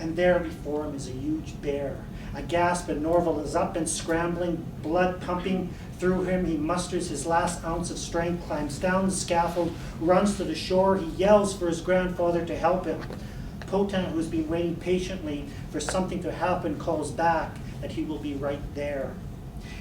And there before him is a huge bear. Aghast, but Norval is up and scrambling, blood pumping through him. He musters his last ounce of strength, climbs down the scaffold, runs to the shore. He yells for his grandfather to help him. Coteau, who's been waiting patiently for something to happen, calls back that he will be right there.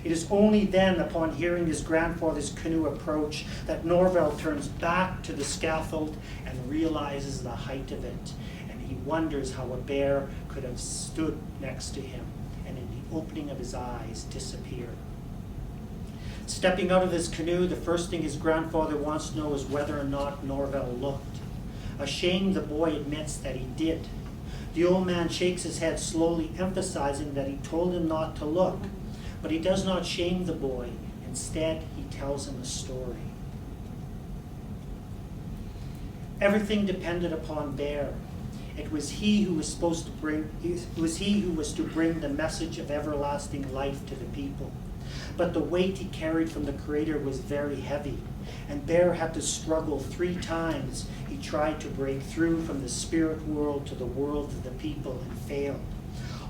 It is only then, upon hearing his grandfather's canoe approach, that Norval turns back to the scaffold and realizes the height of it. And he wonders how a bear could have stood next to him and in the opening of his eyes disappear. Stepping out of his canoe, the first thing his grandfather wants to know is whether or not Norval looked. Ashamed, the boy admits that he did. The old man shakes his head slowly, emphasizing that he told him not to look. But he does not shame the boy. Instead, he tells him a story. Everything depended upon Bear. It was he who was supposed to bring. It was he who was to bring the message of everlasting life to the people. But the weight he carried from the Creator was very heavy, and Bear had to struggle 3 times. He tried to break through from the spirit world to the world of the people and failed.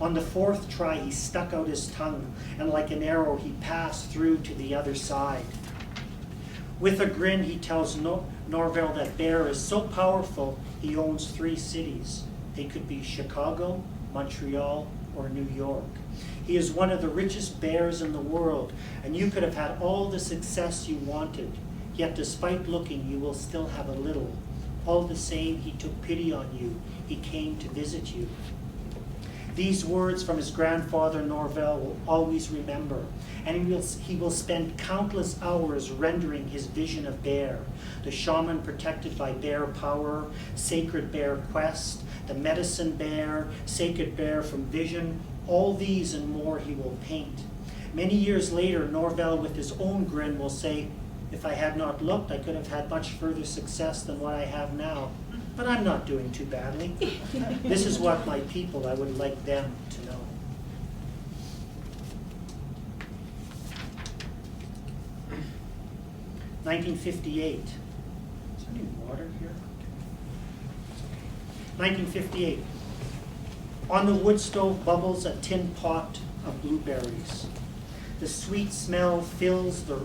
On the 4th try, he stuck out his tongue, and like an arrow, he passed through to the other side. With a grin, he tells Norval that Bear is so powerful, he owns 3 cities. They could be Chicago, Montreal, or New York. He is one of the richest bears in the world, and you could have had all the success you wanted. Yet despite looking, you will still have a little. All the same, he took pity on you. He came to visit you. These words from his grandfather Norval will always remember, and he will spend countless hours rendering his vision of Bear, the shaman protected by bear power, sacred bear quest, the medicine bear, sacred bear from vision. All these and more he will paint. Many years later, Norval, with his own grin, will say, "If I had not looked, I could have had much further success than what I have now. But I'm not doing too badly. This is what my people, I would like them to know." (1958). Is there any water here? 1958. On the wood stove bubbles a tin pot of blueberries. The sweet smell fills the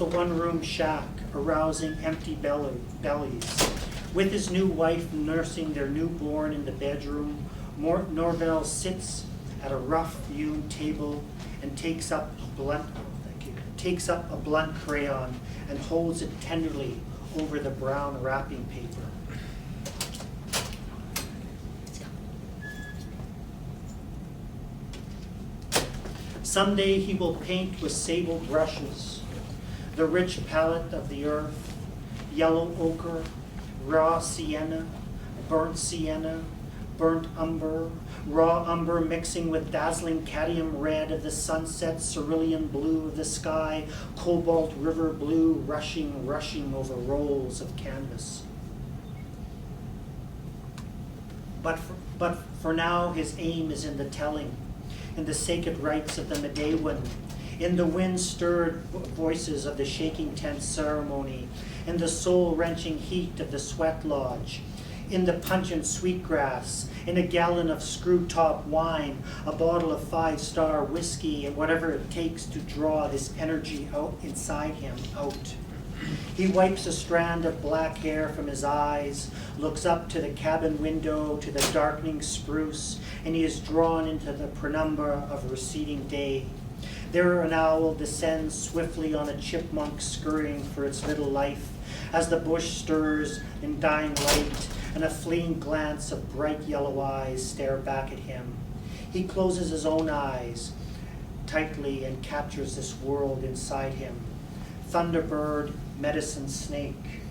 one-room shack, arousing empty bellies. With his new wife nursing their newborn in the bedroom, Norval sits at a rough-hewn table and takes up a blunt crayon and holds it tenderly over the brown wrapping paper. Someday he will paint with sable brushes the rich palette of the earth, yellow ochre, raw sienna, burnt umber, raw umber mixing with dazzling cadmium red of the sunset, cerulean blue of the sky, cobalt river blue rushing over rolls of canvas. But for now, his aim is in the telling, in the sacred rites of the Medewan, in the wind-stirred voices of the shaking tent ceremony, in the soul-wrenching heat of the sweat lodge, in the pungent sweetgrass, in a gallon of screw-top wine, a bottle of 5-star whiskey, and whatever it takes to draw this energy out inside him out. He wipes a strand of black hair from his eyes, looks up to the cabin window, to the darkening spruce, and he is drawn into the penumbra of receding day. There an owl descends swiftly on a chipmunk scurrying for its little life, as the bush stirs in dying light, and a fleeting glance of bright yellow eyes stare back at him. He closes his own eyes tightly and captures this world inside him. Thunderbird, medicine snake.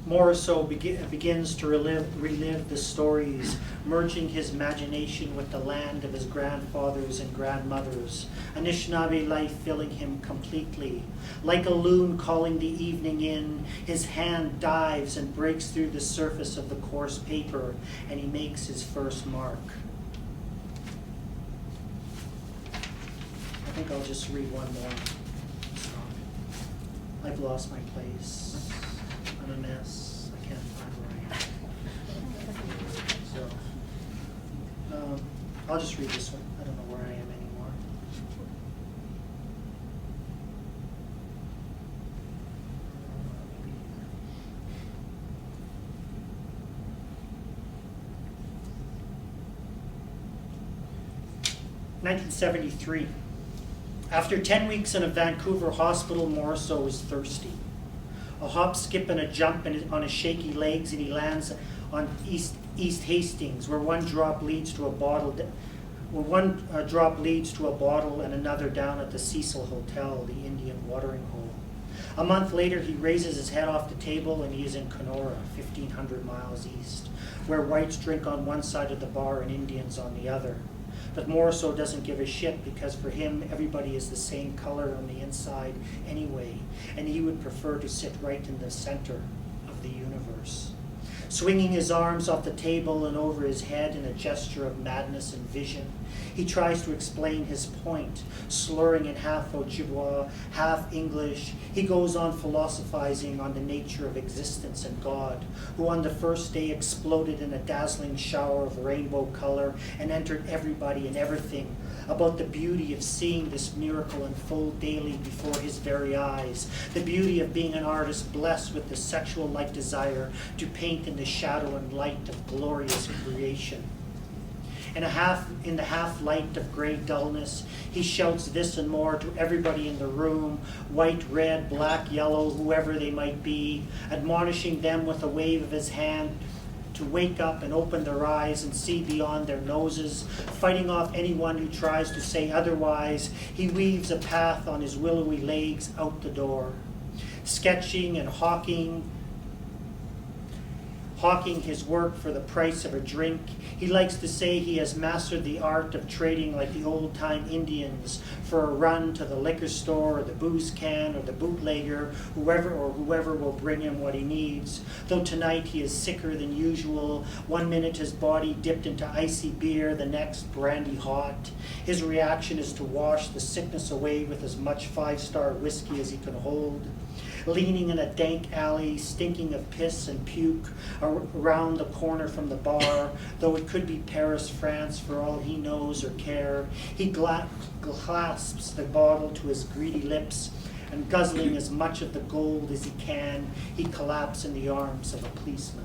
Morrisseau begins to relive the stories, merging his imagination with the land of his grandfathers and grandmothers, Anishinaabe life filling him completely. Like a loon calling the evening in, his hand dives and breaks through the surface of the coarse paper, and he makes his first mark. I think I'll just read one more. I've lost my place. I'm a mess. I can't find where I am. So, I'll just read this one. I don't know where I am anymore. 1973. After 10 weeks in a Vancouver hospital, Morrisseau was thirsty. A hop, skip, and a jump on his shaky legs, and he lands on East Hastings, where one drop leads to a bottle, and another down at the Cecil Hotel, the Indian watering hole. A month later, he raises his head off the table, and he is in Kenora, 1,500 miles east, where whites drink on one side of the bar and Indians on the other. But Morrisseau doesn't give a shit, because for him, everybody is the same color on the inside anyway, and he would prefer to sit right in the center of the universe. Swinging his arms off the table and over his head in a gesture of madness and vision, he tries to explain his point, slurring in half Ojibwa, half English. He goes on philosophizing on the nature of existence and God, who on the first day exploded in a dazzling shower of rainbow color and entered everybody and everything, about the beauty of seeing this miracle unfold daily before his very eyes, the beauty of being an artist blessed with the sexual-like desire to paint in the shadow and light of glorious creation. In the half light of gray dullness, he shouts this and more to everybody in the room, white, red, black, yellow, whoever they might be, admonishing them with a wave of his hand to wake up and open their eyes and see beyond their noses, fighting off anyone who tries to say otherwise. He weaves a path on his willowy legs out the door, sketching and hawking his work for the price of a drink. He likes to say he has mastered the art of trading like the old-time Indians for a run to the liquor store or the booze can or the bootlegger, whoever will bring him what he needs. Though tonight he is sicker than usual. 1 minute his body dipped into icy beer, the next brandy hot. His reaction is to wash the sickness away with as much 5-star whiskey as he can hold. Leaning in a dank alley, stinking of piss and puke, around the corner from the bar, though it could be Paris, France, for all he knows or care, he clasps the bottle to his greedy lips, and guzzling as much of the gold as he can, he collapses in the arms of a policeman.